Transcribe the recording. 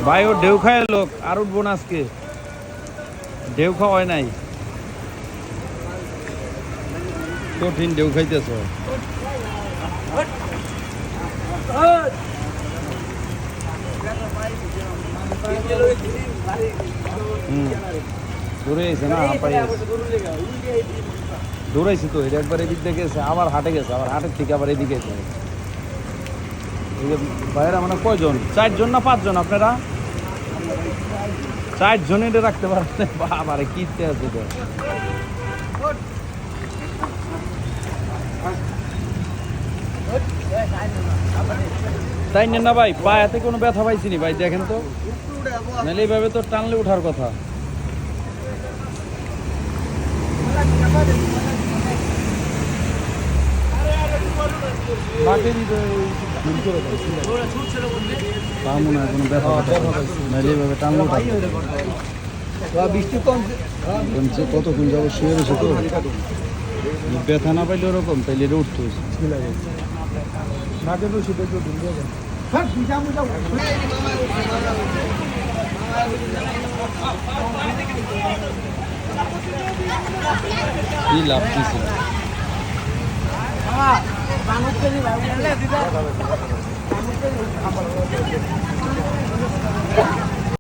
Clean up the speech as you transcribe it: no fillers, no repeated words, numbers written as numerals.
ভাই ও ঢেউ খায় লোক আর উঠবো না আজকে ঢেউ খাওয়া হয় নাই কঠিন ঢেউ খাইতেছ দূরে গেছে না দৌড়াইছি তো এটা একবার এদিক দিয়ে গেছে আবার হাটে গেছে আবার হাটের থেকে আবার এদিকে গেছে ভাইয়েরা মানে কয়জন 4 জন না 5 জন আপনারা 4 জন এটা রাখতে পারেন বাবারে কিনতে আছে তো তাই নেন না ভাই পায়াতে কোনো ব্যথা পাইছিনি ভাই দেখেন তো নাহলে এইভাবে তো টানলে ওঠার কথা বৃষ্টি কমছে কতক্ষণ যাবো শুয়ে রয়েছে তো ব্যথা না পাইলে ওরকম তাইলে এটা উঠতে হয়েছে কি লাভ দিছিল